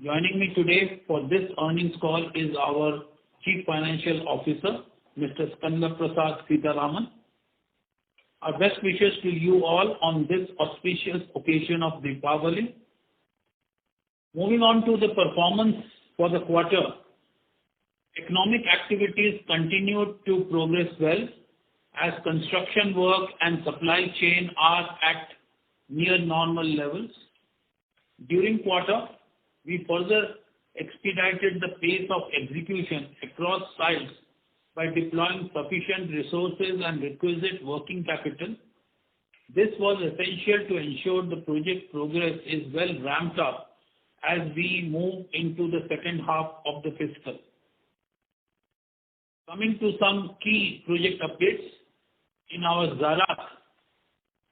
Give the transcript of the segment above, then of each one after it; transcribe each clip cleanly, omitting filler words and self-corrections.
Joining me today for this earnings call is our Chief Financial Officer, Mr. Skanda Prasad Sitaraman. Our best wishes to you all on this auspicious occasion of Deepavali. Moving on to the performance for the quarter, economic activities continued to progress well as construction work and supply chain are at near normal levels. During quarter, we further expedited the pace of execution across sites by deploying sufficient resources and requisite working capital. This was essential to ensure the project progress is well ramped up as we move into the second half of the fiscal. Coming to some key project updates, in our Zarak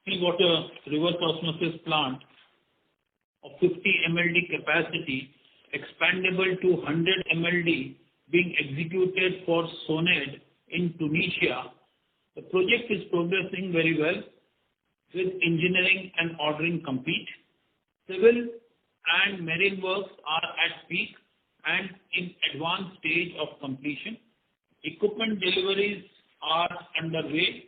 seawater reverse osmosis plant of 50 MLD capacity, expandable to 100 MLD being executed for Soned in Tunisia. The project is progressing very well with engineering and ordering complete. Civil and marine works are at peak and in advanced stage of completion. Equipment deliveries are underway.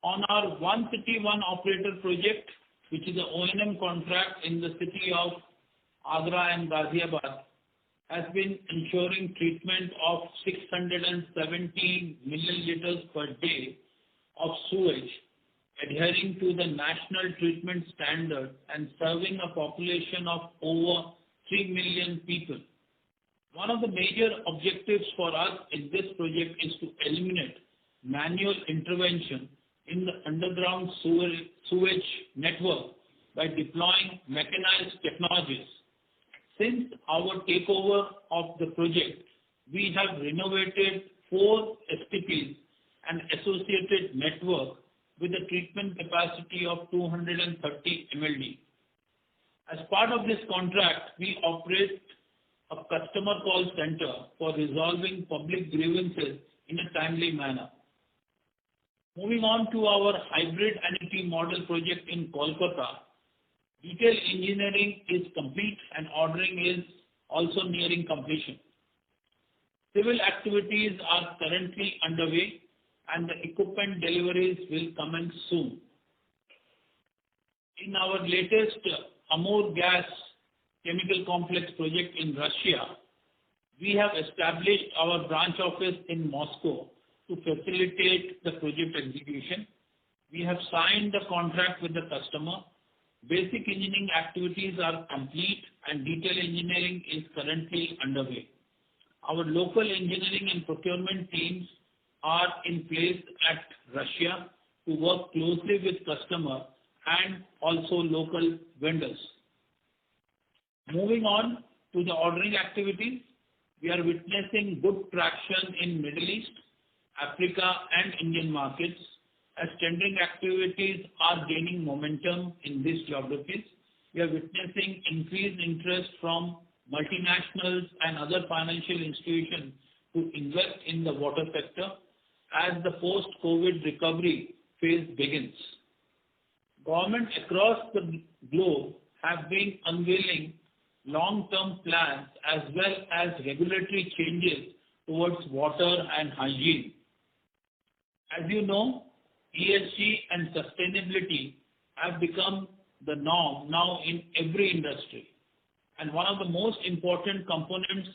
On our One City, One Operator project, which is an O&M contract in the city of Agra and Ghaziabad, has been ensuring treatment of 670 milliliters per day of sewage, adhering to the national treatment standard and serving a population of over 3 million people. One of the major objectives for us in this project is to eliminate manual intervention in the underground sewage network by deploying mechanized technologies. Since our takeover of the project, we have renovated 4 STPs and associated network with a treatment capacity of 230 MLD. As part of this contract, we operate a customer call center for resolving public grievances in a timely manner. Moving on to our hybrid annuity model project in Kolkata, detailed engineering is complete and ordering is also nearing completion. Civil activities are currently underway and the equipment deliveries will commence soon. In our latest Amur Gas Chemical Complex project in Russia, we have established our branch office in Moscow to facilitate the project execution. We have signed the contract with the customer. Basic engineering activities are complete and detail engineering is currently underway. Our local engineering and procurement teams are in place at Russia to work closely with customer and also local vendors. Moving on to the ordering activities, we are witnessing good traction in Middle East, Africa and Indian markets as tendering activities are gaining momentum in these geographies. We are witnessing increased interest from multinationals and other financial institutions to invest in the water sector as the post-COVID recovery phase begins. Governments across the globe have been unveiling long-term plans as well as regulatory changes towards water and hygiene. As you know, ESG and sustainability have become the norm now in every industry. And one of the most important components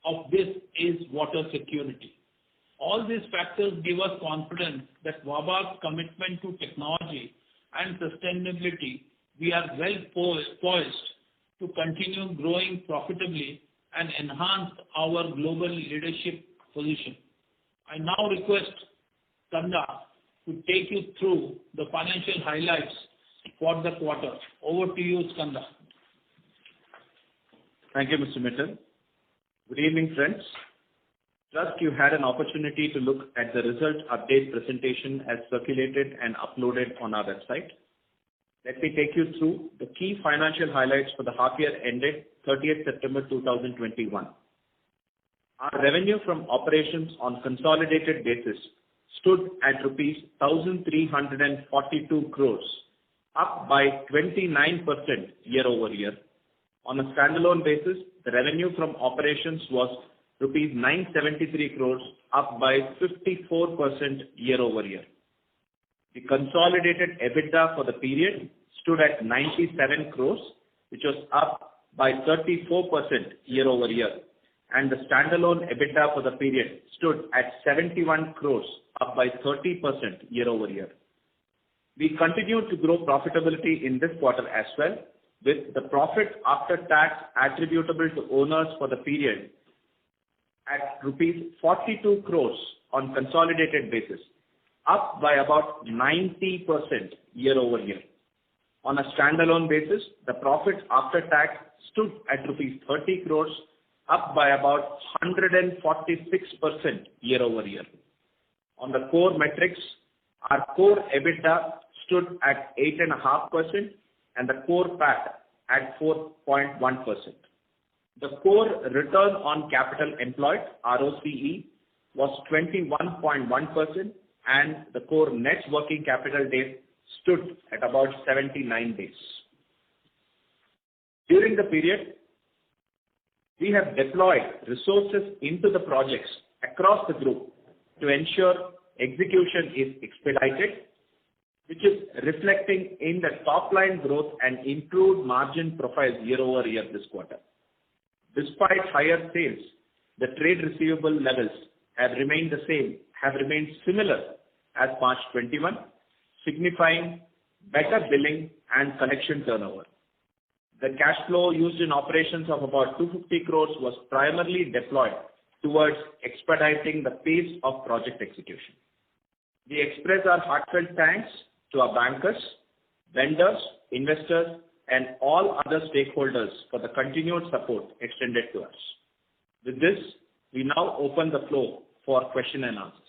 of this is water security. All these factors give us confidence that WABA's commitment to technology and sustainability, we are well poised to continue growing profitably and enhance our global leadership position. I now request Skanda to take you through the financial highlights for the quarter. Over to you, Skanda. Thank you, Mr. Mittal. Good evening, friends. Trust you had an opportunity to look at the result update presentation as circulated and uploaded on our website. Let me take you through the key financial highlights for the half year ended 30th September 2021. Our revenue from operations on consolidated basis stood at rupees 1,342 crores, up by 29% year over year. On a standalone basis, the revenue from operations was rupees 973 crores, up by 54% year-over-year. The consolidated EBITDA for the period stood at 97 crores, which was up by 34% year-over-year, and the standalone EBITDA for the period stood at 71 crores, up by 30% year-over-year. We continued to grow profitability in this quarter as well, with the profit after tax attributable to owners for the period at rupees 42 crores on consolidated basis, up by about 90% year-over-year. On a standalone basis, the profit after tax stood at rupees 30 crores, up by about 146% year-over-year. On the core metrics, our core EBITDA stood at 8.5% and the core PAT at 4.1%. The core return on capital employed, ROCE, was 21.1%, and the core net working capital days stood at about 79 days. During the period, we have deployed resources into the projects across the group to ensure execution is expedited, which is reflecting in the top line growth and improved margin profile year-over-year this quarter. Despite higher sales, the trade receivable levels have remained similar as March 21, signifying better billing and collection turnover. The cash flow used in operations of about 250 crores was primarily deployed towards expediting the pace of project execution. We express our heartfelt thanks to our bankers, vendors, investors, and all other stakeholders for the continued support extended to us. With this, we now open the floor for question and answers.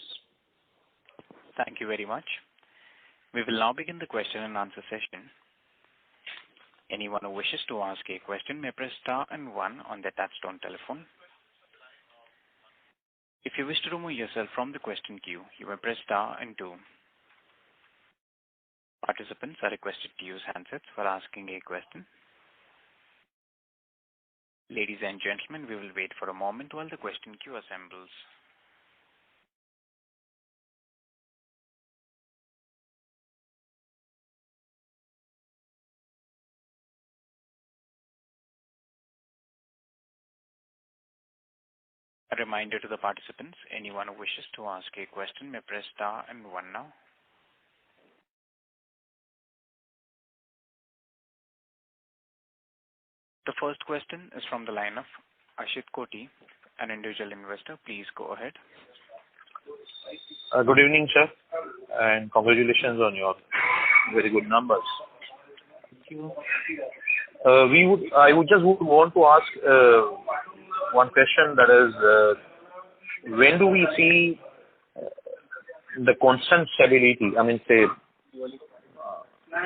Thank you very much. We will now begin the question and answer session. Anyone who wishes to ask a question may press star and one on their touchtone telephone. If you wish to remove yourself from the question queue, you may press star and two. Participants are requested to use handsets for asking a question. Ladies and gentlemen, we will wait for a moment while the question queue assembles. A reminder to the participants, anyone who wishes to ask a question may press star and one now. The first question is from the line of Ashit Koti, an individual investor. Please go ahead. Good evening, sir, and congratulations on your very good numbers. Thank you. I would want to ask one question, that is, when do we see the constant stability? I mean, say,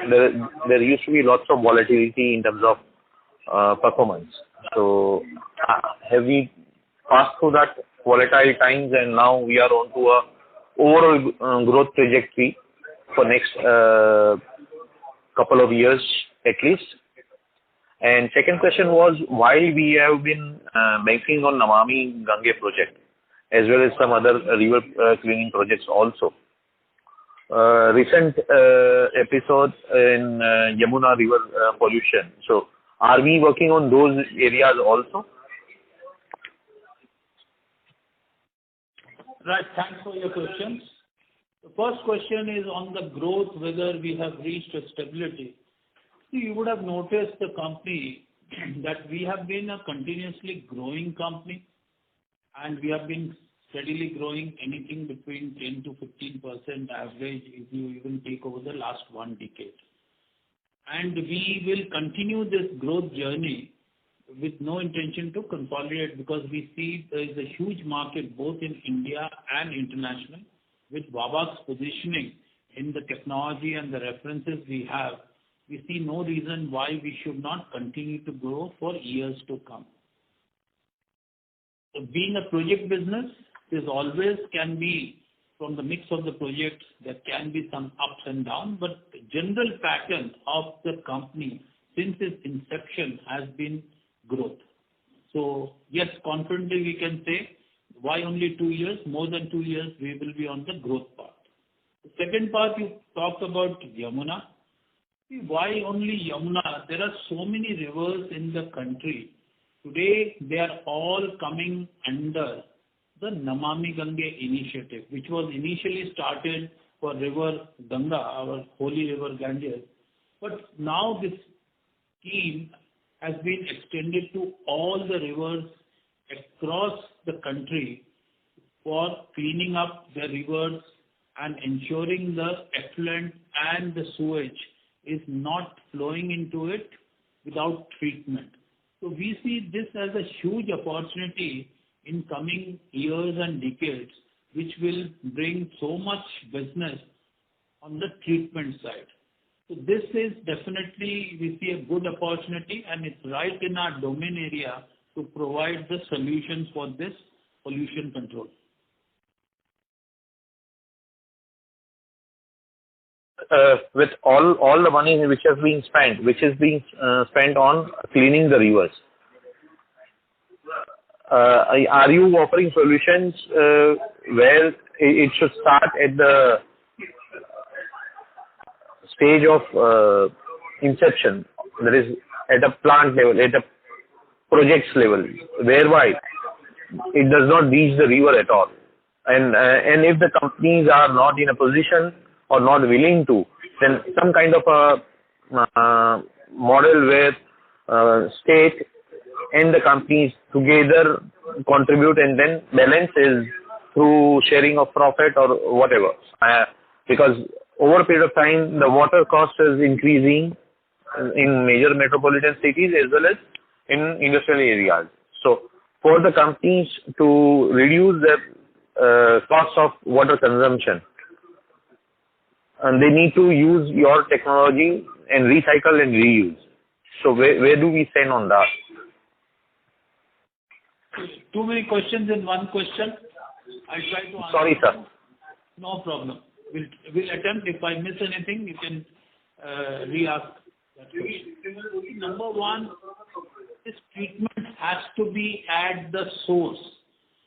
there used to be lots of volatility in terms of performance. So, have we passed through that volatile times and now we are on to a overall growth trajectory for next couple of years at least? And second question was, while we have been banking on Namami Gange project as well as some other river cleaning projects also, recent episode in Yamuna river pollution. So, are we working on those areas also? Right, thanks for your questions. The first question is on the growth, whether we have reached a stability. See, you would have noticed the company that we have been a continuously growing company, and we have been steadily growing anything between 10 to 15% average if you even take over the last 1 decade. And we will continue this growth journey with no intention to consolidate, because we see there is a huge market both in India and international. With Wabag's positioning in the technology and the references we have, we see no reason why we should not continue to grow for years to come. So being a project business, there always can be, from the mix of the projects, there can be some ups and downs, but the general pattern of the company since its inception has been growth. So yes, confidently we can say, why only 2 years? More than 2 years, we will be on the growth path. The second part, you talked about Yamuna. See, why only Yamuna? There are so many rivers in the country. Today, they are all coming under the Namami Gange initiative, which was initially started for river Ganga, our holy river Ganges. But now this scheme has been extended to all the rivers across the country for cleaning up the rivers and ensuring the effluent and the sewage is not flowing into it without treatment. So we see this as a huge opportunity in coming years and decades, which will bring so much business on the treatment side. So this is definitely, we see a good opportunity, and it's right in our domain area to provide the solutions for this pollution control. With all the money which is being spent on cleaning the rivers, are you offering solutions where it should start at the stage of inception, that is at a plant level, at a projects level, whereby it does not reach the river at all? And if the companies are not in a position or not willing to, then some kind of a model where state and the companies together contribute and then balance is through sharing of profit or whatever. Because over a period of time, the water cost is increasing in major metropolitan cities as well as in industrial areas. So for the companies to reduce their cost of water consumption, and they need to use your technology and recycle and reuse. So where do we stand on that? Too many questions in one question. I'll try to answer. Sorry, sir. No problem. We'll attempt. If I miss anything, you can re-ask that question. Number one, this treatment has to be at the source,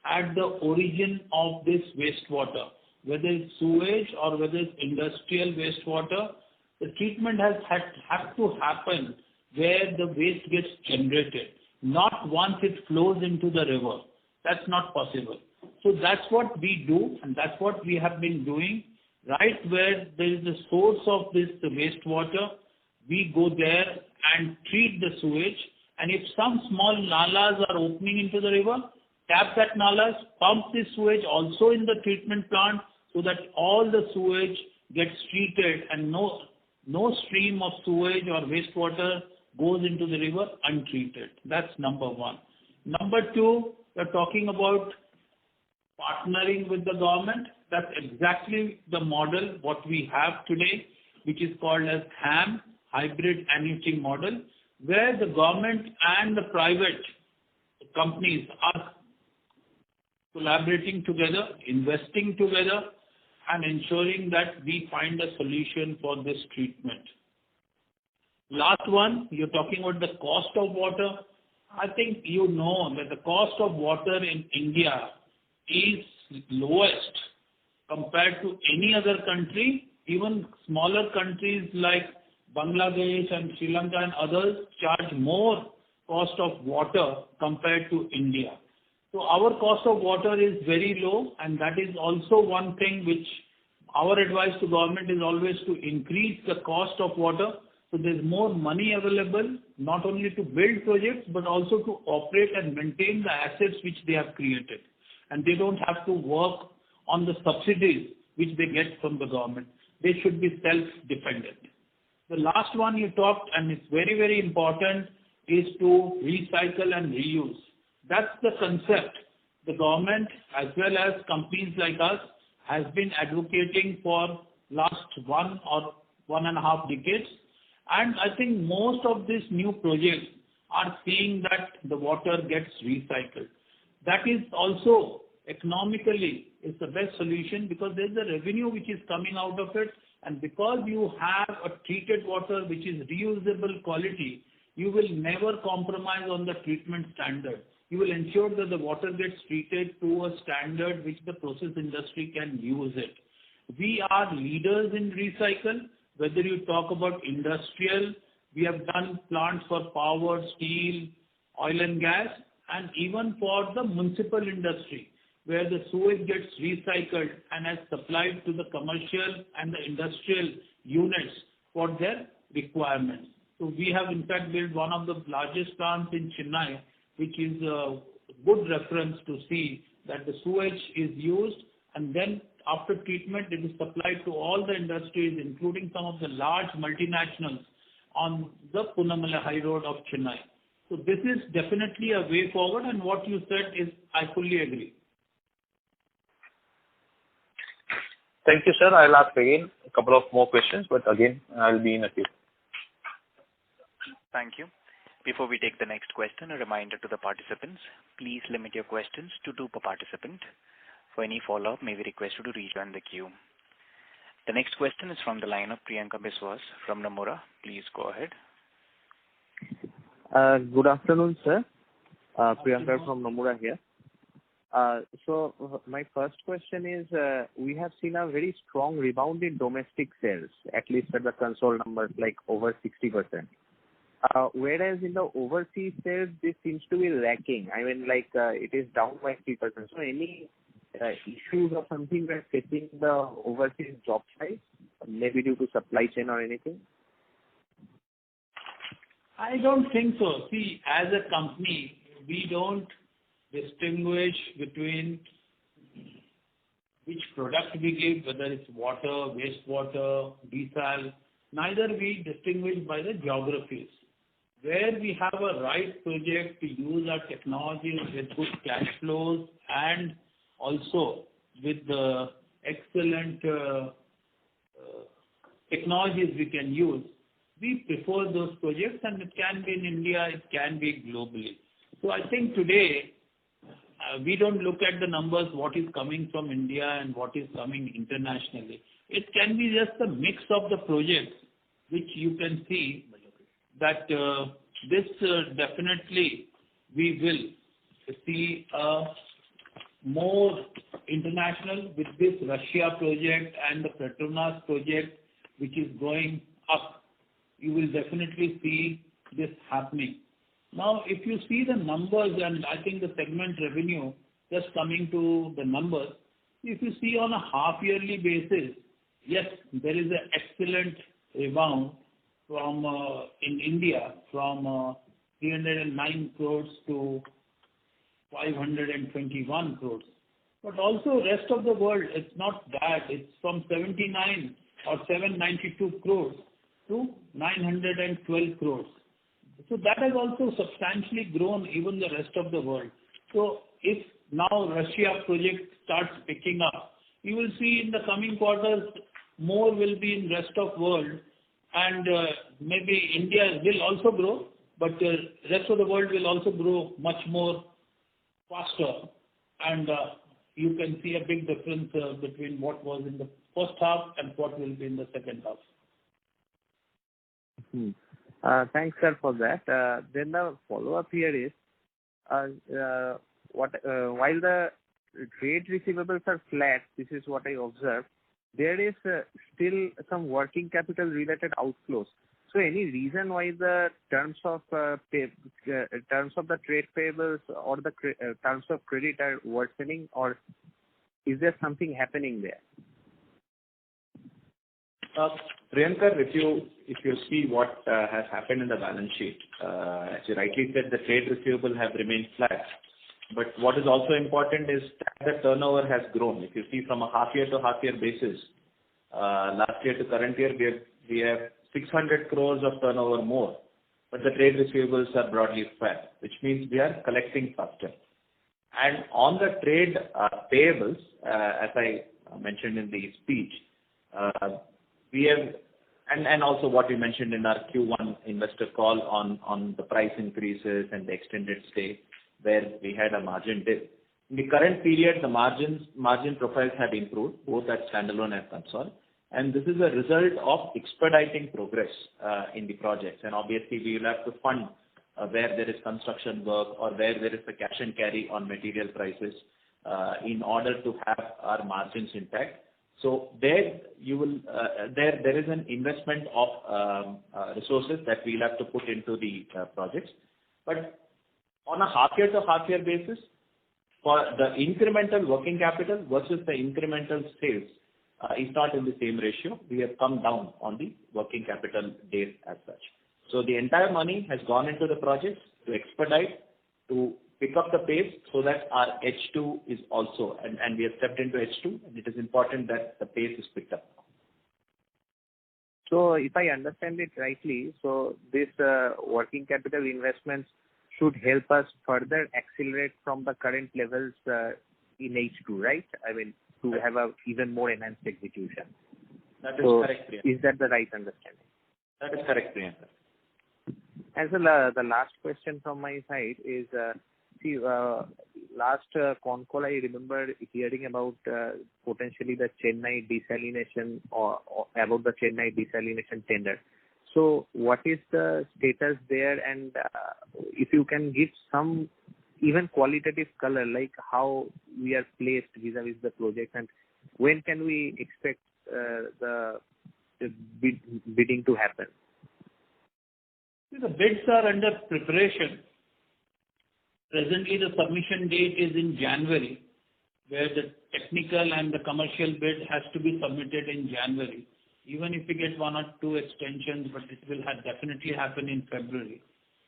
at the origin of this wastewater. Whether it's sewage or whether it's industrial wastewater, the treatment has to happen where the waste gets generated, not once it flows into the river. That's not possible. So that's what we do, and that's what we have been doing. Right where there is the source of this wastewater, we go there and treat the sewage. And if some small nalas are opening into the river, tap that nalas, pump the sewage also in the treatment plant, so that all the sewage gets treated and no stream of sewage or wastewater goes into the river untreated. That's number one. Number two, we're talking about partnering with the government. That's exactly the model what we have today, which is called as HAM, Hybrid Annuity Model, where the government and the private companies are collaborating together, investing together, and ensuring that we find a solution for this treatment. Last one, you're talking about the cost of water. I think you know that the cost of water in India is lowest compared to any other country. Even smaller countries like Bangladesh and Sri Lanka and others charge more cost of water compared to India. So our cost of water is very low, and that is also one thing which our advice to government is always to increase the cost of water. So there's more money available, not only to build projects, but also to operate and maintain the assets which they have created. And they don't have to work on the subsidies which they get from the government. They should be self-dependent. The last one you talked, and it's very, very important, is to recycle and reuse. That's the concept the government as well as companies like us has been advocating for last 1 or 1.5 decades. And I think most of these new projects are seeing that the water gets recycled. That is also economically is the best solution, because there's a revenue which is coming out of it, and because you have a treated water which is reusable quality, you will never compromise on the treatment standard. You will ensure that the water gets treated to a standard which the process industry can use it. We are leaders in recycle, whether you talk about industrial, we have done plants for power, steel, oil and gas, and even for the municipal industry, where the sewage gets recycled and is supplied to the commercial and the industrial units for their requirements. So we have in fact built one of the largest plants in Chennai, which is a good reference to see that the sewage is used and then after treatment it is supplied to all the industries, including some of the large multinationals on the Punamala High Road of Chennai. So this is definitely a way forward, and what you said is, I fully agree. Thank you, sir. I'll ask again a couple of more questions, but again, I'll be in a queue. Thank you. Before we take the next question, a reminder to the participants, please limit your questions to 2 per participant. For any follow-up, may we request you to rejoin the queue. The next question is from the line of Priyanka Biswas from Nomura. Please go ahead. Good afternoon, sir. Priyanka from Nomura here. So my first question is, we have seen a very strong rebound in domestic sales, at least at the console numbers, like over 60%. Whereas in the overseas sales, this seems to be lacking. I mean, like, it is down by 3%. So any issues or something we're facing the overseas job site, maybe due to supply chain or anything? I don't think so. See, as a company, we don't distinguish between which product we give, whether it's water, wastewater, desal. Neither we distinguish by the geographies. Where we have a right project to use our technologies with good cash flows and also with the excellent technologies we can use, we prefer those projects, and it can be in India, it can be globally. So I think today, we don't look at the numbers, what is coming from India and what is coming internationally. It can be just a mix of the projects, which you can see that this definitely we will see more international with this Russia project and the Petronas project, which is going up. You will definitely see this happening. Now, if you see the numbers, and I think the segment revenue, just coming to the numbers, if you see on a half-yearly basis, yes, there is an excellent rebound from in India from 309 crores to 521 crores. But also rest of the world, it's not bad. It's from 79 or 792 crores to 912 crores. So that has also substantially grown even the rest of the world. So if now Russia project starts picking up, you will see in the coming quarters more will be in rest of world, and maybe India will also grow, but rest of the world will also grow much more faster, and you can see a big difference between what was in the first half and what will be in the second half. Thanks, sir, for that. Then the follow-up here is, while the trade receivables are flat, this is what I observed, there is still some working capital related outflows. So any reason why the terms of the trade payables or the terms of credit are worsening, or is there something happening there? Priyanka, if you see what has happened in the balance sheet, as you rightly said, the trade receivable have remained flat. But what is also important is that the turnover has grown. If you see from a half-year to half-year basis, last year to current year, we have 600 crores of turnover more, but the trade receivables are broadly flat, which means we are collecting faster. And on the trade payables, as I mentioned in the speech, we have, and also what we mentioned in our Q1 investor call on the price increases and the extended stay, where we had a margin dip. In the current period, the margin profiles have improved, both at standalone and console. and this is a result of expediting progress in the projects. And obviously, we will have to fund where there is construction work or where there is a cash and carry on material prices in order to have our margins intact. So there you will there is an investment of resources that we'll have to put into the projects. But on a half-year to half-year basis, for the incremental working capital versus the incremental sales is not in the same ratio. We have come down on the working capital days as such. So the entire money has gone into the projects to expedite, to pick up the pace so that our H2 is also, and we have stepped into H2, and it is important that the pace is picked up. So if I understand it rightly, so this working capital investments should help us further accelerate from the current levels in H2, right? I mean, to have a even more enhanced execution. That is correct, Priyanka. Is that the right understanding? That is correct, Priyanka. And so the last question from my side is, last con call I remember hearing about potentially the Chennai desalination or about the Chennai desalination tender. So what is the status there, and if you can give some even qualitative color, like how we are placed vis-a-vis the project, and when can we expect the bidding to happen? The bids are under preparation. Presently, the submission date is in January, where the technical and the commercial bid has to be submitted in January. Even if we get 1 or 2 extensions, but it will definitely happen in February.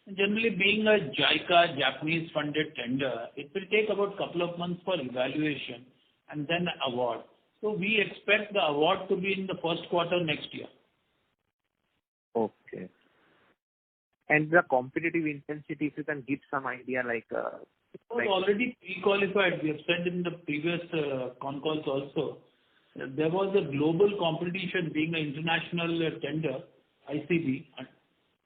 And generally, being a JICA, Japanese funded tender, it will take about a couple of months for evaluation and then award. So we expect the award to be in the first quarter next year. Okay. And the competitive intensity, if you can give some idea, like... It was already pre-qualified. We have said in the previous con calls also. There was a global competition being an international tender, ICB.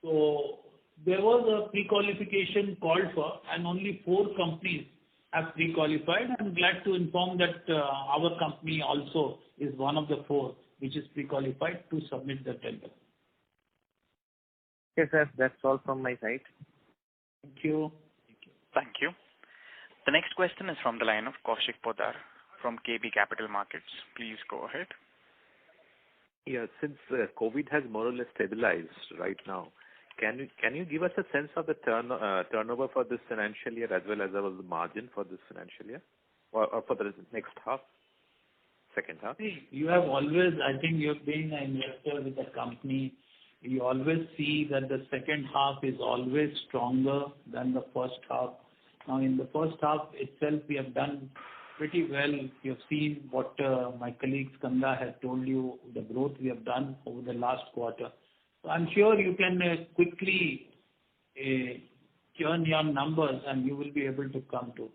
So there was a pre-qualification called for, and only 4 companies have pre-qualified. I'm glad to inform that our company also is one of the 4 which is pre-qualified to submit the tender. Yes, sir. That's all from my side. Thank you. Thank you. The next question is from the line of Kaushik Poddar from KB Capital Markets. Please go ahead. Yeah, since COVID has more or less stabilized right now, can you give us a sense of the turnover for this financial year as well as the margin for this financial year or for the next half, second half? You have always, I think you have been an investor with the company. You always see that the second half is always stronger than the first half. Now, in the first half itself, we have done pretty well. You have seen what my colleague Skanda has told you, the growth we have done over the last quarter. So I'm sure you can quickly churn your numbers and you will be able to come to.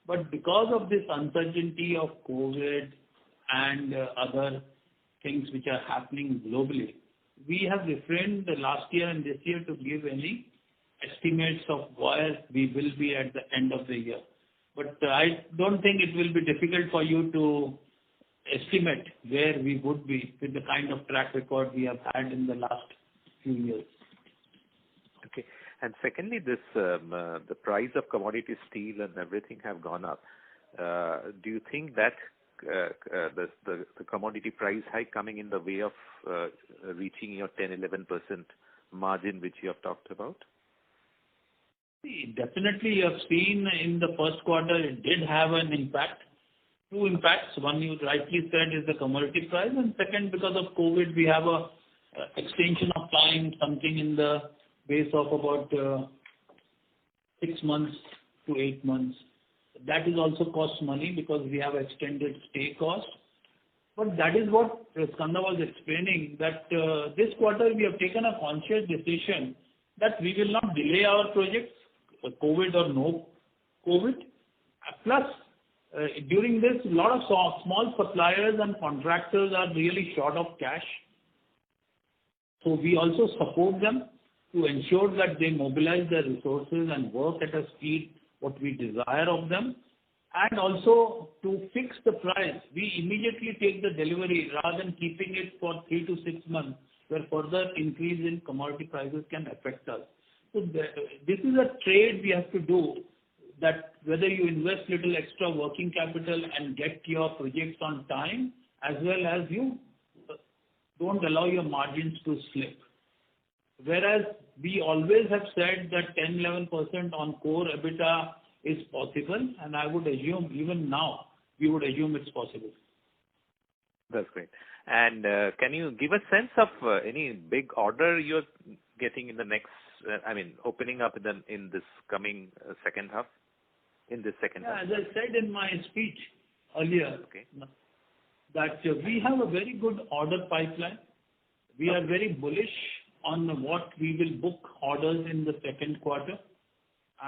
But because of this uncertainty of COVID and other things which are happening globally, we have refrained the last year and this year to give any estimates of where we will be at the end of the year. But I don't think it will be difficult for you to estimate where we would be with the kind of track record we have had in the last few years. Okay. And secondly, this the price of commodity steel and everything have gone up. Do you think that the commodity price hike coming in the way of reaching your 10-11% margin which you have talked about? Definitely, you have seen in the first quarter it did have an impact. 2 impacts. One you rightly said is the commodity price, and second, because of COVID, we have a extension of time, something in the base of about 6 months to 8 months. That is also cost money because we have extended stay cost. But that is what Skanda was explaining, that this quarter we have taken a conscious decision that we will not delay our projects, COVID or no COVID. Plus, during this, a lot of small suppliers and contractors are really short of cash. So we also support them to ensure that they mobilize their resources and work at a speed what we desire of them. And also to fix the price, we immediately take the delivery rather than keeping it for 3 to 6 months, where further increase in commodity prices can affect us. So this is a trade we have to do, that whether you invest little extra working capital and get your projects on time, as well as you don't allow your margins to slip. Whereas we always have said that 10-11% on core EBITDA is possible, and I would assume even now we would assume it's possible. That's great. And can you give a sense of any big order you're getting in the next, opening up in this coming second half? In this second half? As I said in my speech earlier, Okay. that we have a very good order pipeline. We are very bullish on what we will book orders in the second quarter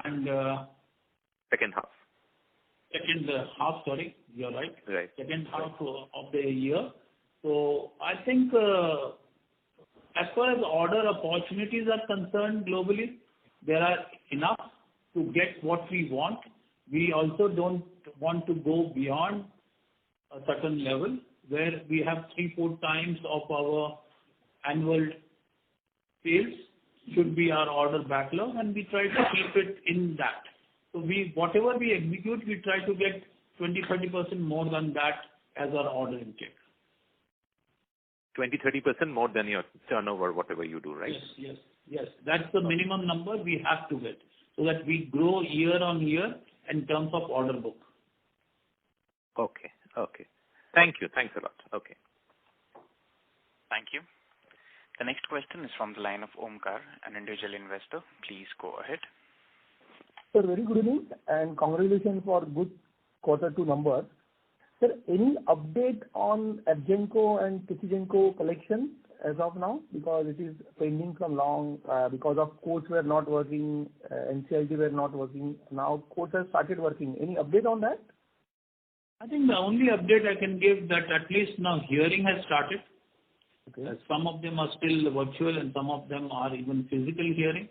and Second half. second half, sorry, you're right. Right. Second half of the year. So I think as far as order opportunities are concerned globally, there are enough to get what we want. We also don't want to go beyond a certain level where we have 3-4 times of our annual sales should be our order backlog, and we try to keep it in that. So whatever we execute, we try to get 20-30% more than that as our order intake. 20-30% more than your turnover, whatever you do, right? Yes. That's the minimum number we have to get, so that we grow year on year in terms of order book. Okay. Thank you. Thanks a lot. Okay. Thank you. The next question is from the line of Omkar, an individual investor. Please go ahead. Sir, very good evening and congratulations for good quarter 2 numbers. Sir, any update on Abgenco and Kichingenco collection as of now? Because it is pending from long, because of courts were not working, NCLT were not working. Now courts have started working. Any update on that? I think the only update I can give that at least now hearing has started. Okay. Some of them are still virtual and some of them are even physical hearing,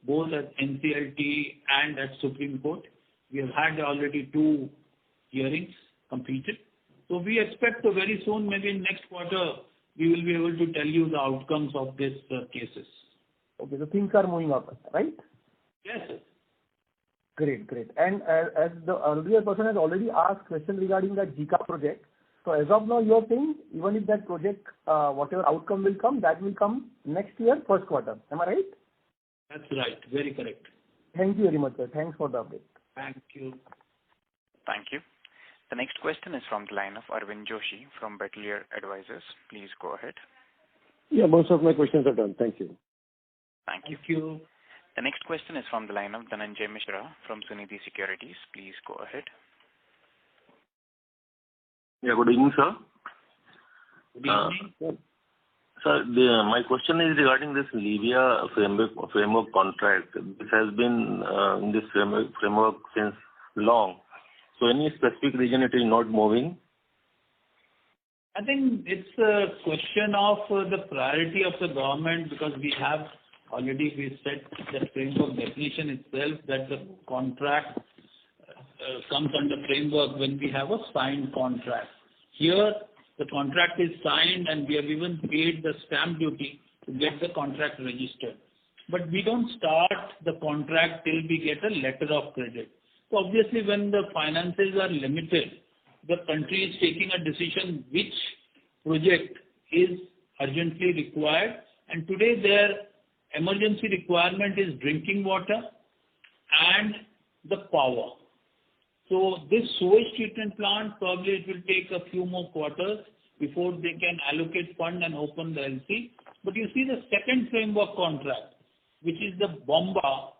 both at NCLT and at Supreme Court. We have had already 2 hearings completed. So we expect very soon, maybe in next quarter, we will be able to tell you the outcomes of these cases. Okay, so things are moving up, right? Yes. Great. And as the earlier person has already asked question regarding the Jika project, so as of now you are saying even if that project, whatever outcome will come, that will come next year, first quarter. Am I right? That's right. Very correct. Thank you very much, sir. Thanks for the update. Thank you. Thank you. The next question is from the line of Arvind Joshi from Betelier Advisors. Please go ahead. Yeah, most of my questions are done. Thank you. Thank you. Thank you. The next question is from the line of Dhananjay Mishra from Sunidhi Securities. Please go ahead. Yeah, good evening, sir. Good evening. Sir, my question is regarding this Libya framework contract. This has been in this framework since long. So any specific reason it is not moving? I think it's a question of the priority of the government, because we said the framework definition itself that the contract comes under framework when we have a signed contract. Here, the contract is signed and we have even paid the stamp duty to get the contract registered. But we don't start the contract till we get a letter of credit. So obviously when the finances are limited, the country is taking a decision which project is urgently required, and today their emergency requirement is drinking water and the power. So this sewage treatment plant, probably it will take a few more quarters before they can allocate fund and open the LC. But you see the second framework contract, which is the Bomba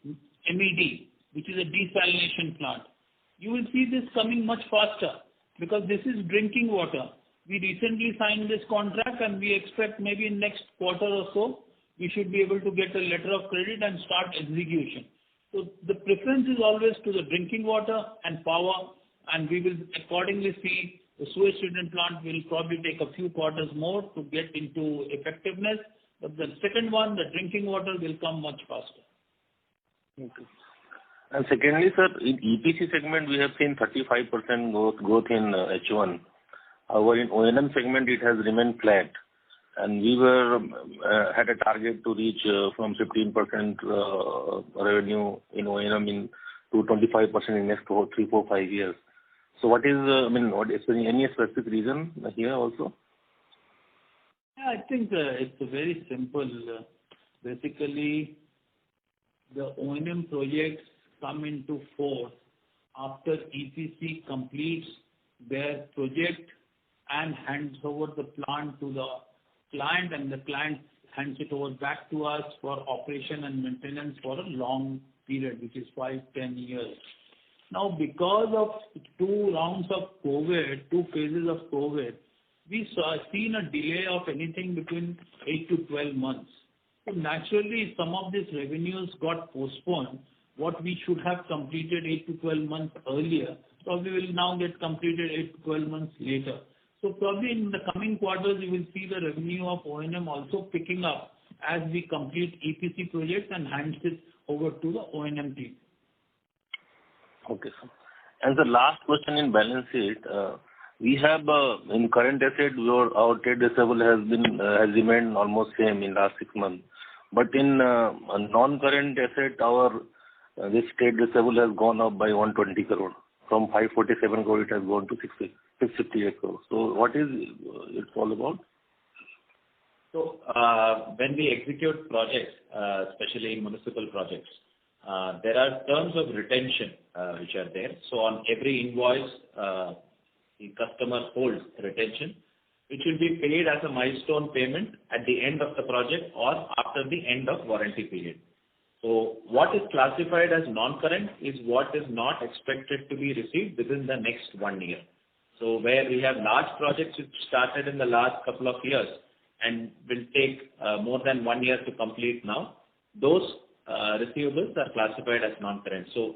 MED, which is a desalination plant. You will see this coming much faster because this is drinking water. We recently signed this contract and we expect maybe in next quarter or so, we should be able to get a letter of credit and start execution. So the preference is always to the drinking water and power, and we will accordingly see the sewage treatment plant will probably take a few quarters more to get into effectiveness. But the second one, the drinking water, will come much faster. Okay. And secondly, sir, in EPC segment, we have seen 35% growth in H1. However, in O&M segment, it has remained flat. And we were had a target to reach from 15% revenue in O&M to 25% in next 3, 4, 5 years. So what is, any specific reason here also? Yeah, I think it's very simple. Basically, the O&M projects come into force after EPC completes their project and hands over the plant to the client, and the client hands it over back to us for operation and maintenance for a long period, which is 5-10 years. Now, because of 2 rounds of COVID, 2 phases of COVID, we seen a delay of anything between 8 to 12 months. So naturally, some of these revenues got postponed. What we should have completed 8 to 12 months earlier, probably will now get completed 8 to 12 months later. So probably in the coming quarters, you will see the revenue of O&M also picking up as we complete EPC projects and hands it over to the O&M team. Okay, sir. And the last question in balance sheet, we have in current asset, our trade receivable has remained almost same in last 6 months. But in non-current asset, our this trade receivable has gone up by 120 crore. From 547 crore, it has gone to 658 crore. So what is it all about? So when we execute projects, especially in municipal projects, there are terms of retention which are there. So on every invoice, the customer holds retention, which will be paid as a milestone payment at the end of the project or after the end of warranty period. So what is classified as non-current is what is not expected to be received within the next 1 year. So where we have large projects which started in the last couple of years and will take more than 1 year to complete now, those receivables are classified as non-current. So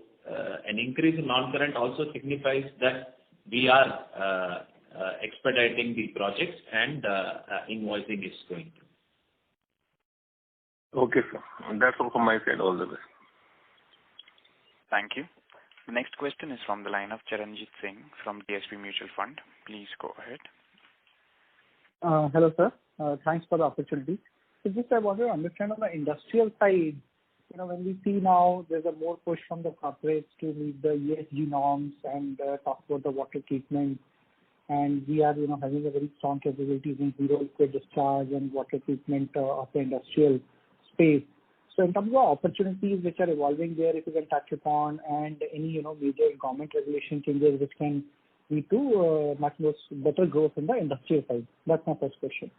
an increase in non-current also signifies that we are expediting the projects and invoicing is going through. Okay, sir. That's all from my side. All the best. Thank you. The next question is from the line of Charanjit Singh from DSP Mutual Fund. Please go ahead. Hello, sir. Thanks for the opportunity. So just I want to understand on the industrial side, when we see now there's a more push from the corporates to meet the ESG norms and talk about the water treatment, and we are, having a very strong capabilities in zero liquid discharge and water treatment of the industrial space. So in terms of opportunities which are evolving there, if you can touch upon, and any, major government regulation changes which can lead to much more better growth in the industrial side. That's my first question.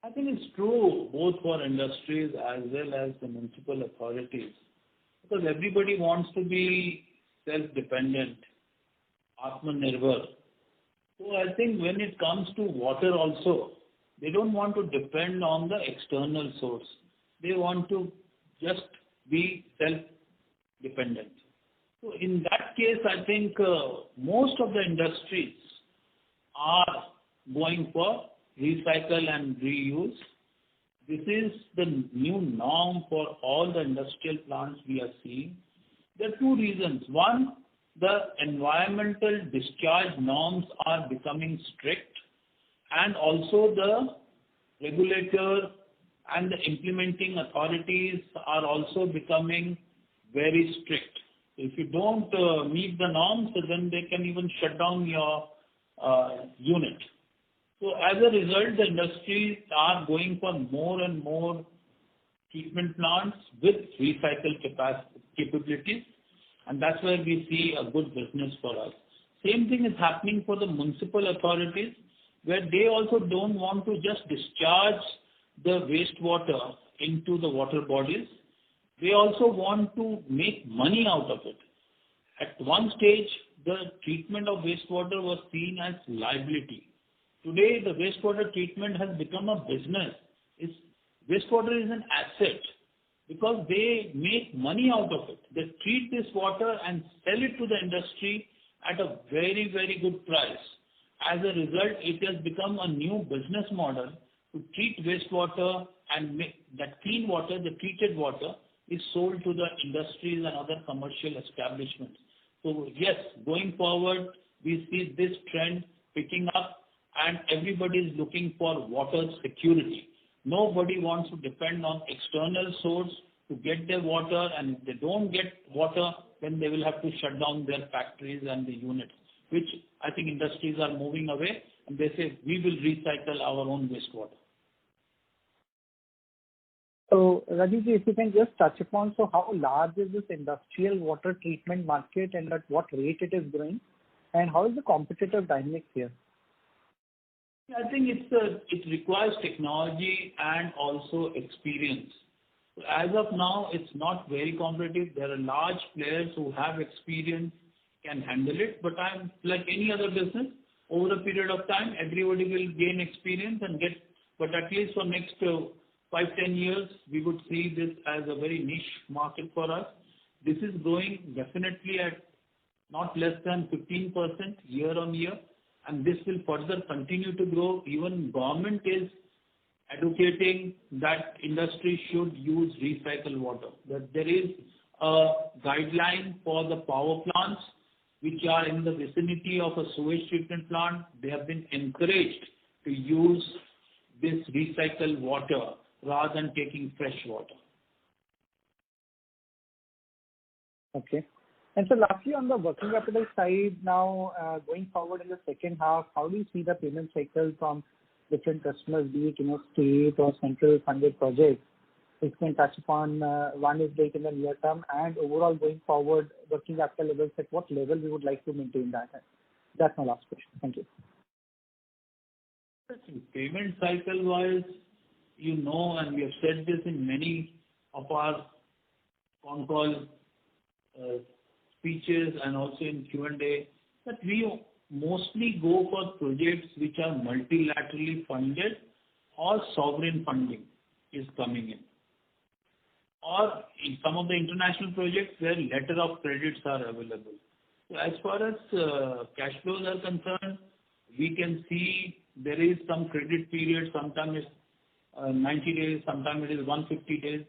I think it's true both for industries as well as the municipal authorities, because everybody wants to be self-dependent, Atmanirbhar. So I think when it comes to water also, they don't want to depend on the external source. They want to just be self-dependent. So in that case, I think most of the industries are going for recycle and reuse. This is the new norm for all the industrial plants we are seeing. There are 2 reasons. One, the environmental discharge norms are becoming strict, and also the regulator and the implementing authorities are also becoming very strict. If you don't meet the norms, then they can even shut down your unit. So as a result, the industries are going for more and more treatment plants with recycle capabilities, and that's where we see a good business for us. Same thing is happening for the municipal authorities, where they also don't want to just discharge the wastewater into the water bodies. They also want to make money out of it. At one stage, the treatment of wastewater was seen as liability. Today, the wastewater treatment has become a business. Wastewater is an asset because they make money out of it. They treat this water and sell it to the industry at a very, very good price. As a result, it has become a new business model to treat wastewater and make that clean water, the treated water, is sold to the industries and other commercial establishments. So yes, going forward, we see this trend picking up and everybody is looking for water security. Nobody wants to depend on external source to get their water, and if they don't get water, then they will have to shut down their factories and the units, which I think industries are moving away, and they say we will recycle our own wastewater. So, Rajeevji, if you can just touch upon, so how large is this industrial water treatment market and at what rate it is growing, and how is the competitive dynamics here? I think it requires technology and also experience. So as of now, it's not very competitive. There are large players who have experience, can handle it, but I'm like any other business, over a period of time, everybody will gain experience and get, but at least for next 5-10 years, we would see this as a very niche market for us. This is growing definitely at not less than 15% year on year, and this will further continue to grow. Even government is advocating that industry should use recycled water. That there is a guideline for the power plants which are in the vicinity of a sewage treatment plant. They have been encouraged to use this recycled water rather than taking fresh water. Okay. And so lastly, on the working capital side now, going forward in the second half, how do you see the payment cycle from different customers, be it, state or central funded projects? If you can touch upon one is like in the near term and overall going forward, working capital levels, at what level we would like to maintain that? That's my last question. Thank you. Payment cycle wise, and we have said this in many of our con call speeches and also in Q&A, that we mostly go for projects which are multilaterally funded or sovereign funding is coming in. Or in some of the international projects where letter of credits are available. So as far as cash flows are concerned, we can see there is some credit period, sometimes it's 90 days, sometimes it is 150 days.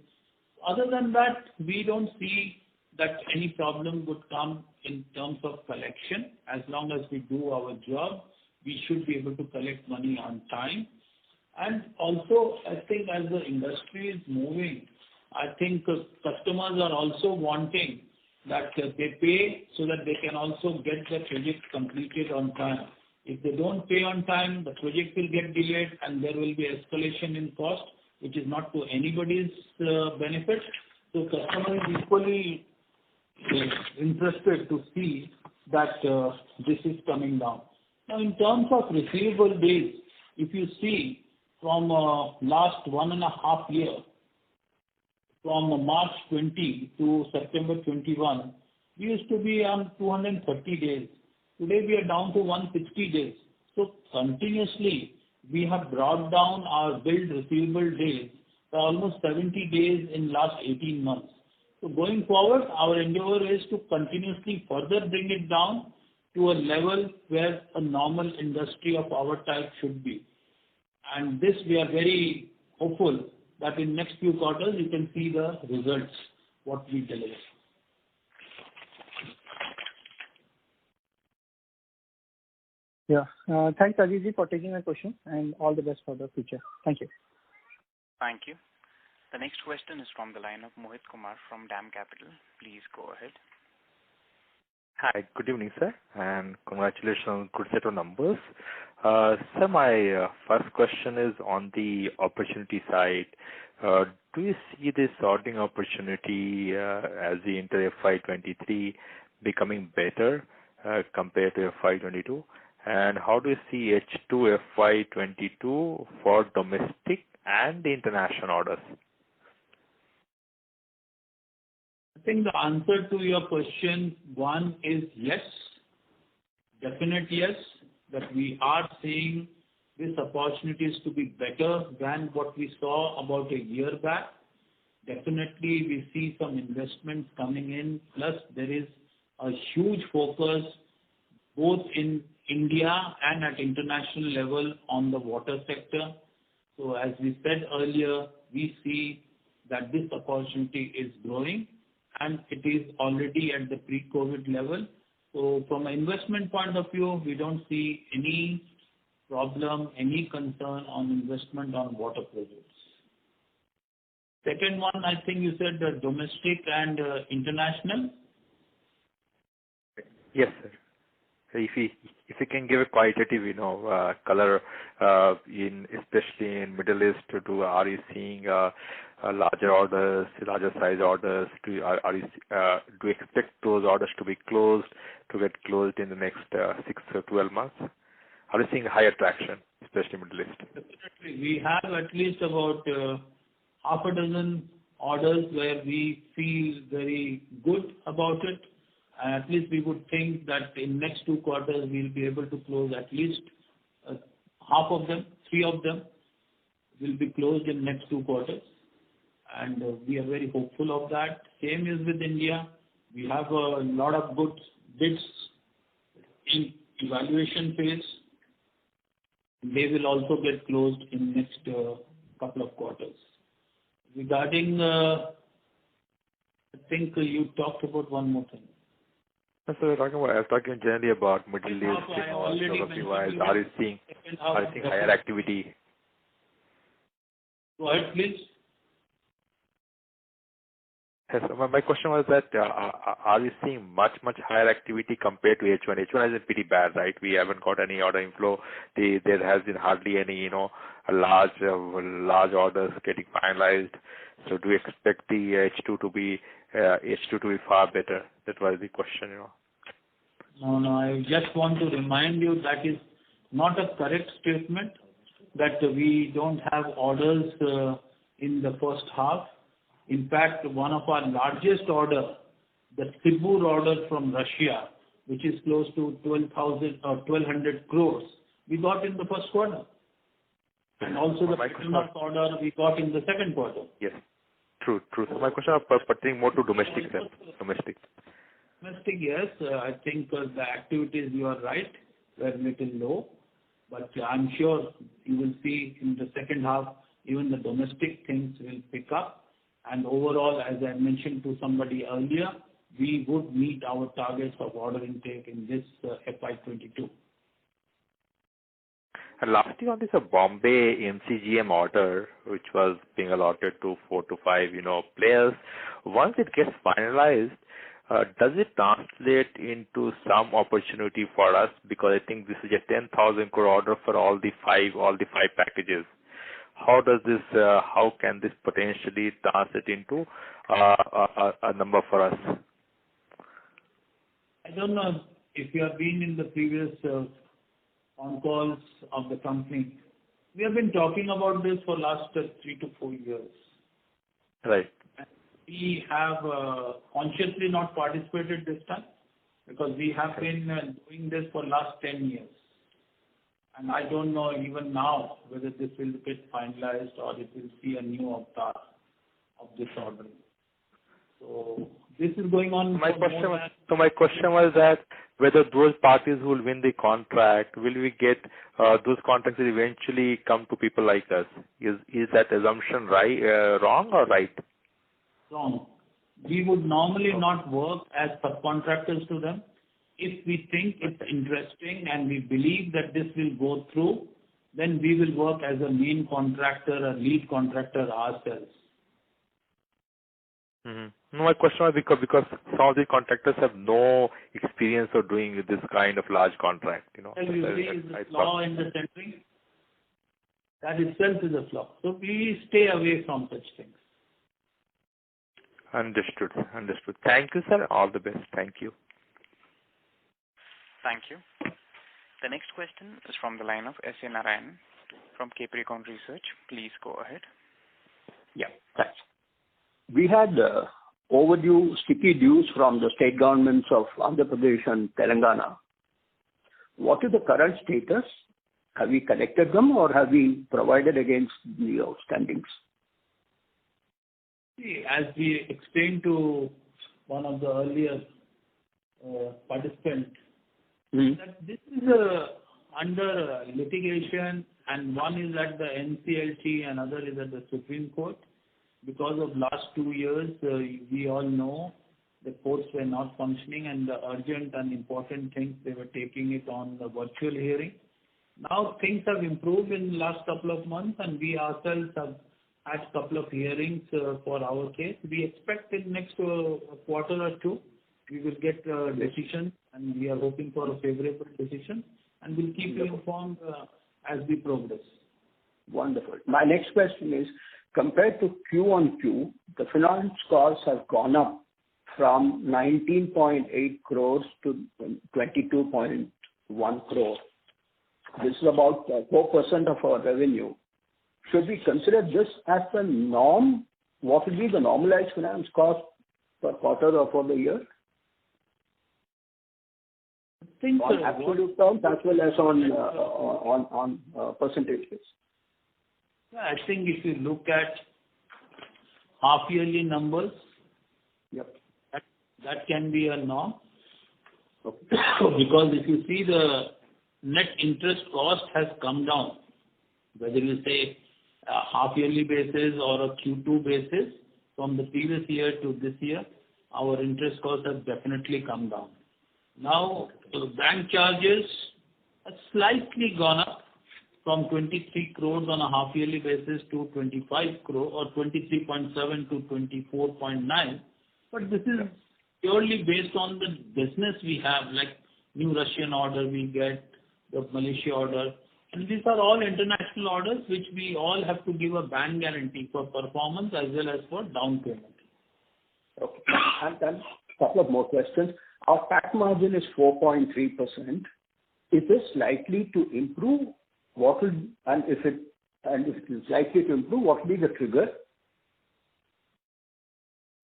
Other than that, we don't see that any problem would come in terms of collection. As long as we do our job, we should be able to collect money on time. And also, I think as the industry is moving, I think customers are also wanting that they pay so that they can also get the project completed on time. If they don't pay on time, the project will get delayed and there will be escalation in cost, which is not to anybody's benefit. So customer is equally interested to see that this is coming down. Now, in terms of receivable days, if you see from last 1.5 years, from March 20 to September 21, we used to be on 230 days. Today we are down to 160 days. So continuously we have brought down our billed receivable days by almost 70 days in last 18 months. So going forward, our endeavor is to continuously further bring it down to a level where a normal industry of our type should be. And this we are very hopeful that in next few quarters you can see the results, what we deliver. Yeah. Thanks, Rajeevji, for taking my question and all the best for the future. Thank you. Thank you. The next question is from the line of Mohit Kumar from DAM Capital. Please go ahead. Hi, good evening, sir, and congratulations on good set of numbers. Sir, my first question is on the opportunity side. Do you see this sorting opportunity as we enter FY23 becoming better compared to FY22? And how do you see H2 FY22 for domestic and the international orders? I think the answer to your question, one is yes, definite yes, that we are seeing these opportunities to be better than what we saw about a year back. Definitely we see some investments coming in, plus there is a huge focus both in India and at international level on the water sector. So as we said earlier, we see that this opportunity is growing, and it is already at the pre-COVID level. So from an investment point of view, we don't see any problem, any concern on investment on water projects. Second one, I think you said domestic and international. Yes, sir. If you can give a qualitative, color in especially in Middle East, are you seeing larger orders, larger size orders? Do you expect those orders to get closed in the next 6 or 12 months? Are you seeing higher traction, especially Middle East? Definitely, we have at least about half a dozen orders where we feel very good about it. And at least we would think that in next 2 quarters we'll be able to close at least half of them, 3 of them will be closed in next 2 quarters. And we are very hopeful of that. Same is with India. We have a lot of good bids in evaluation phase. They will also get closed in next couple of quarters. Regarding, I think you talked about one more thing. So I was talking generally about Middle East, geography-wise. Are you seeing higher activity? Go ahead, please. Yes, so my question was that are you seeing much higher activity compared to H1? H1 has been pretty bad, right? We haven't got any order inflow. There has been hardly any, large orders getting finalized. So do you expect the H2 to be far better? That was the question, No, I just want to remind you that is not a correct statement, that we don't have orders in the first half. In fact, one of our largest order, the Sibur order from Russia, which is close to 1,200 crores, we got in the first quarter. And also the Petronas order we got in the second quarter. Yes, true. So my question is pertaining more to domestic, sir. Domestic, yes. I think the activities, you are right, were a little low. But I'm sure you will see in the second half, even the domestic things will pick up. And overall, as I mentioned to somebody earlier, we would meet our targets of order intake in this FY22. And lastly, on this Bombay MCGM order, which was being allotted to 4 to 5, players, once it gets finalized, does it translate into some opportunity for us? Because I think this is a 10,000 crore order for all the five packages. How can this potentially translate into a number for us? I don't know if you have been in the previous on calls of the company. We have been talking about this for last 3 to 4 years. Right. And we have consciously not participated this time because we have been doing this for last 10 years. And I don't know even now whether this will get finalized or it will see a new avatar of this order. So this is going on. My question was that whether those parties who will win the contract, will we get those contracts will eventually come to people like us? Is that assumption wrong or right? Wrong. We would normally not work as subcontractors to them. If we think it's interesting and we believe that this will go through, then we will work as a main contractor, a lead contractor ourselves. Mm-hmm. No, my question was because some of the contractors have no experience of doing this kind of large contract. Well, you see, is a flaw in the tendering. That itself is a flaw. So we stay away from such things. Understood. Thank you, sir. All the best. Thank you. Thank you. The next question is from the line of S.A. Narayan from Capricorn Research. Please go ahead. Yeah, thanks. We had overdue sticky dues from the state governments of Andhra Pradesh and Telangana. What is the current status? Have we collected them or have we provided against the outstandings? See, as we explained to one of the earlier participants, that this is under litigation, and one is at the NCLT and other is at the Supreme Court. because of last 2 years, we all know the courts were not functioning and the urgent and important things, they were taking it on the virtual hearing. Now things have improved in the last couple of months and we ourselves have had a couple of hearings for our case. We expect in next quarter or two, we will get a decision and we are hoping for a favorable decision and we'll keep you informed as we progress. Wonderful. My next question is, compared to Q on Q, the finance costs have gone up from 19.8 crores to 22.1 crores. This is about 4% of our revenue. Should we consider this as the norm? What would be the normalized finance cost per quarter or for the year? On absolute terms as well as on percentages. I think if you look at half-yearly numbers, that can be a norm. Because if you see the net interest cost has come down, whether you say a half-yearly basis or a Q2 basis, from the previous year to this year, our interest costs have definitely come down. Now, the bank charges have slightly gone up from 23 crores on a half-yearly basis to 25 crore or 23.7 to 24.9. But this is purely based on the business we have, like new Russian order we get, the Malaysia order. And these are all international orders which we all have to give a bank guarantee for performance as well as for down payment. Okay. And then a couple of more questions. Our PAT margin is 4.3%. Is this likely to improve? If it is likely to improve, what will be the trigger?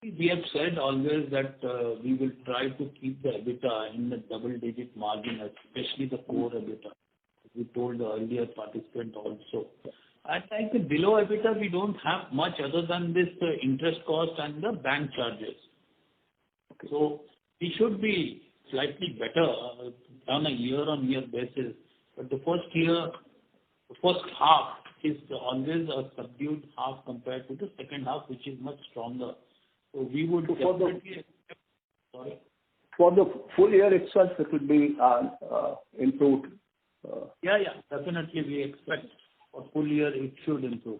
We have said always that we will try to keep the EBITDA in the double-digit margin, especially the core EBITDA. We told the earlier participant also. I think below EBITDA we don't have much other than this interest cost and the bank charges. Okay. So we should be slightly better on a year-on-year basis. But the first half is always a subdued half compared to the second half, which is much stronger. So we would definitely... Sorry? For the full year itself, it would be improved. Definitely we expect for full year it should improve.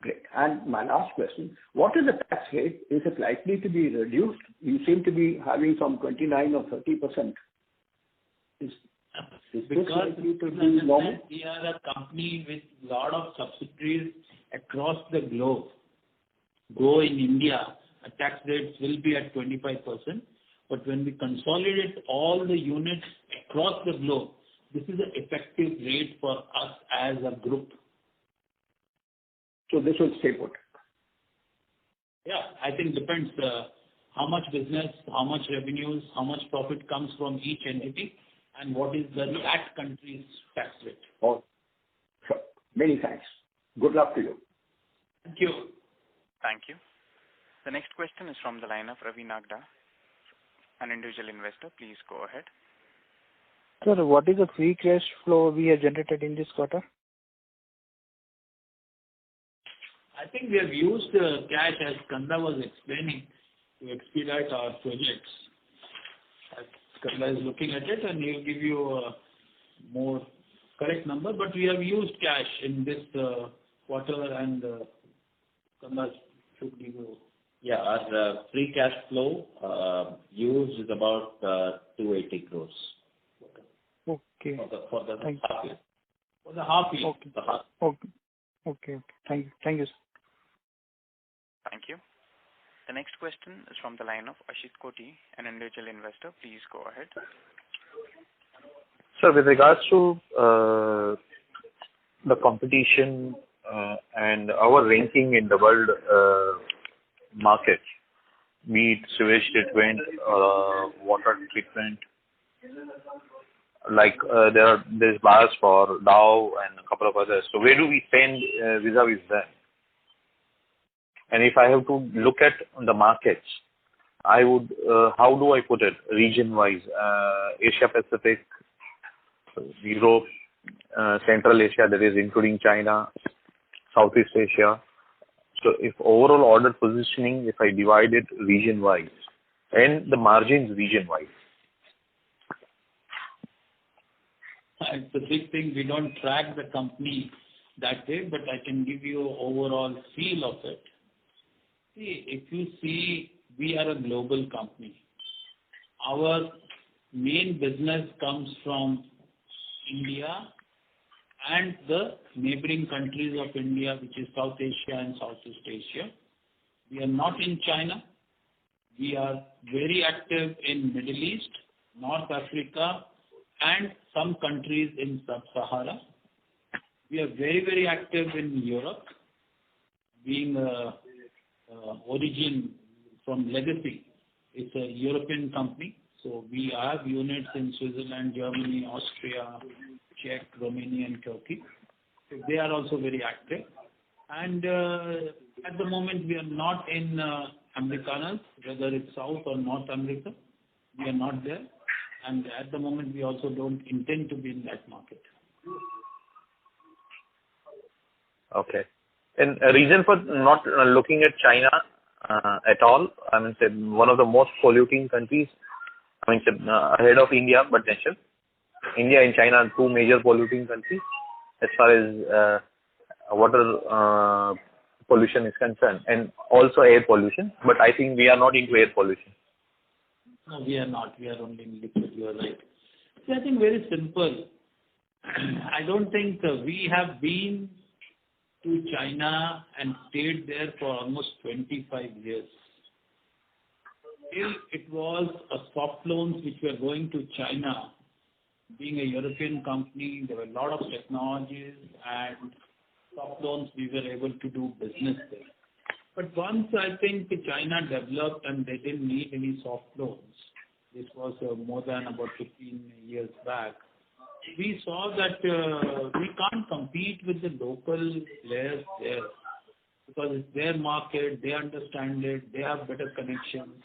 Great. And my last question, what is the tax rate? Is it likely to be reduced? You seem to be having some 29 or 30%. Is this likely to be normal? We are a company with a lot of subsidiaries across the globe. Though in India, a tax rate will be at 25%, but when we consolidate all the units across the globe, this is an effective rate for us as a group. So this will stay put? I think depends how much business, how much revenues, how much profit comes from each entity, and what is that country's tax rate. Oh, sure. Many thanks. Good luck to you. Thank you. Thank you. The next question is from the line of Ravi Nagda, an individual investor. Please go ahead. Sir, what is the free cash flow we have generated in this quarter? I think we have used cash, as Kanda was explaining, to expedite our projects. Kanda is looking at it and he'll give you a more correct number, but we have used cash in this quarter and Kanda should give you. Our free cash flow used is about 280 crores. Okay. For the half year. For the half year. Okay. Thank you, sir. Thank you. The next question is from the line of Ashit Koti, an individual investor. Please go ahead. Sir, with regards to the competition and our ranking in the world market, be it sewage treatment, water treatment, like there's bars for Dow and a couple of others. So where do we stand vis-a-vis them? And if I have to look at the markets, I would, how do I put it, region-wise? Asia Pacific, Europe, Central Asia, that is including China, Southeast Asia. So if overall order positioning, if I divide it region-wise and the margins region-wise. It's a big thing. We don't track the company that way, but I can give you an overall feel of it. See, if you see, we are a global company. Our main business comes from India and the neighboring countries of India, which is South Asia and Southeast Asia. We are not in China. We are very active in Middle East, North Africa, and some countries in Sub-Sahara. We are very, very active in Europe, being origin from legacy. It's a European company. So we have units in Switzerland, Germany, Austria, Czech, Romania, and Turkey. So they are also very active. And at the moment, we are not in Americanas, whether it's South or North America. We are not there. And at the moment, we also don't intend to be in that market. Okay. And a reason for not looking at China at all? I mean, say one of the most polluting countries. I mean, say, ahead of India, but mention India and China are two major polluting countries as far as water pollution is concerned, and also air pollution. But I think we are not into air pollution. No, we are not. We are only in liquid. You are right. See, I think very simple. I don't think we have been to China and stayed there for almost 25 years. Still, it was a soft loans which were going to China. Being a European company, there were a lot of technologies and soft loans we were able to do business there. But once I think China developed and they didn't need any soft loans, this was more than about 15 years back, we saw that we can't compete with the local players there because it's their market, they understand it, they have better connections,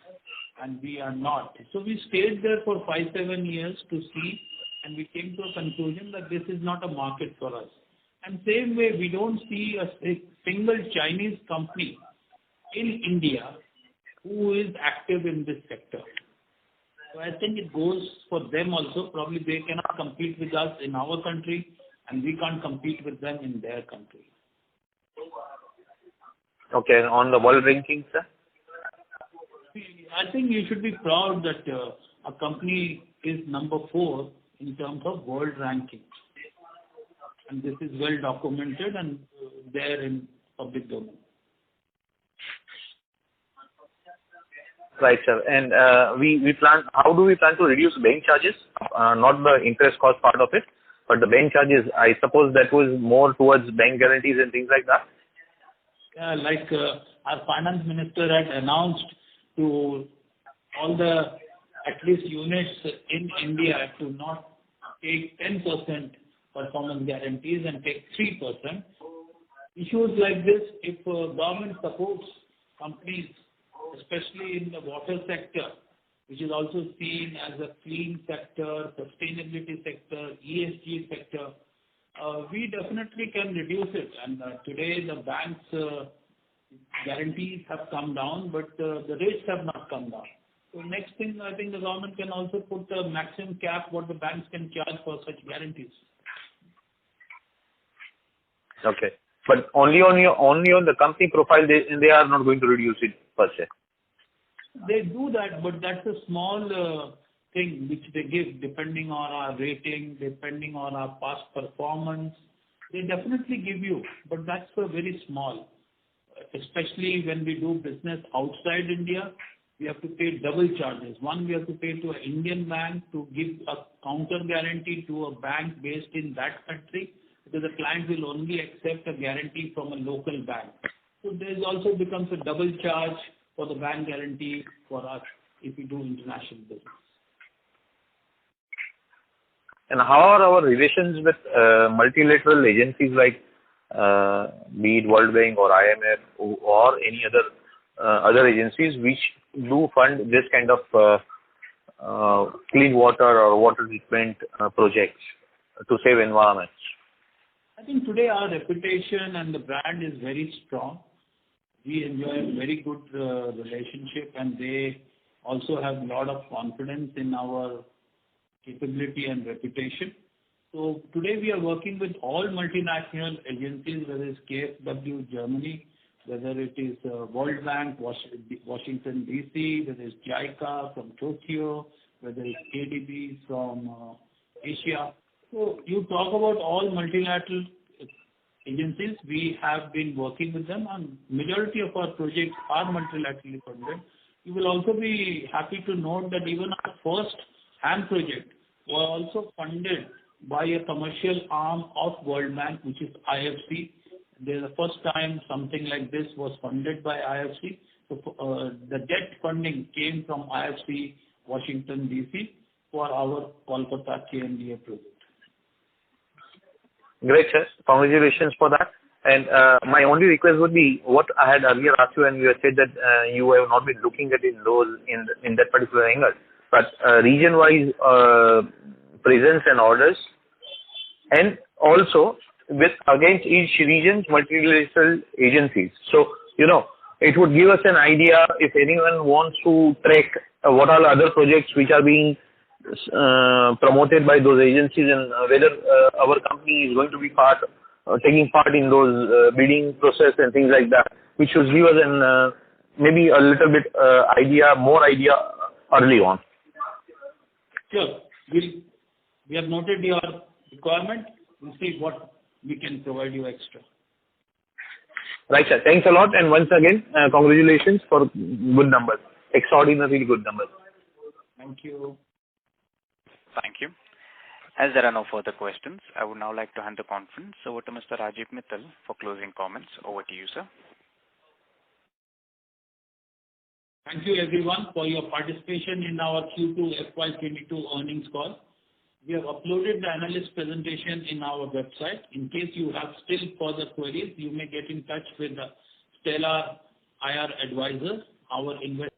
and we are not. So we stayed there for 5-7 years to see, and we came to a conclusion that this is not a market for us. And same way, we don't see a single Chinese company in India who is active in this sector. So I think it goes for them also. Probably they cannot compete with us in our country and we can't compete with them in their country. Okay, on the world ranking, sir? I think you should be proud that a company is number 4 in terms of world ranking. And this is well documented and there in public domain. Right, sir. And we plan. How do we plan to reduce bank charges? Not the interest cost part of it, but the bank charges. I suppose that was more towards bank guarantees and things like that. Yeah, like our finance minister had announced to all the at least units in India to not take 10% performance guarantees and take 3%. Issues like this, if government supports companies, especially in the water sector, which is also seen as a clean sector, sustainability sector, ESG sector, we definitely can reduce it. And today the banks' guarantees have come down, but the rates have not come down. So next thing, I think the government can also put a maximum cap what the banks can charge for such guarantees. Okay, but only on the company profile, they are not going to reduce it per se. They do that, but that's a small thing which they give depending on our rating, depending on our past performance. They definitely give you, but that's very small. Especially when we do business outside India, we have to pay double charges. One, we have to pay to an Indian bank to give a counter guarantee to a bank based in that country, because the client will only accept a guarantee from a local bank. So there also becomes a double charge for the bank guarantee for us if we do international business. And how are our relations with multilateral agencies like be it World Bank or IMF or any other agencies which do fund this kind of clean water or water treatment projects to save environments? I think today our reputation and the brand is very strong. we enjoy a very good relationship, and they also have a lot of confidence in our capability and reputation. So today we are working with all multinational agencies, whether it's KfW Germany, whether it is World Bank, Washington DC, whether it's JICA from Tokyo, whether it's ADB from Asia. So you talk about all multilateral agencies, we have been working with them, and majority of our projects are multilaterally funded. You will also be happy to note that even our first HAM project was also funded by a commercial arm of World Bank, which is IFC. This is the first time something like this was funded by IFC. So the debt funding came from IFC Washington DC for our Kolkata KNDA project. Great, sir. Congratulations for that. And my only request would be what I had earlier asked you, and you had said that you have not been looking at it in that particular angle, but region-wise presence and orders, and also with against each region's multilateral agencies. So, it would give us an idea if anyone wants to track what are the other projects which are being promoted by those agencies, and whether our company is going to be taking part in those bidding process and things like that, which should give us an maybe a little bit more idea early on. Sure. We have noted your requirement. We'll see what we can provide you extra. Right, sir. Thanks a lot, and once again, congratulations for good numbers. Extraordinarily good numbers. Thank you. Thank you. As there are no further questions, I would now like to hand the conference over to Mr. Rajeev Mittal for closing comments. Over to you, sir. Thank you everyone for your participation in our Q2 FY22 earnings call. We have uploaded the analyst presentation in our website. In case you have still further queries, you may get in touch with the Stellar IR advisor, our investor.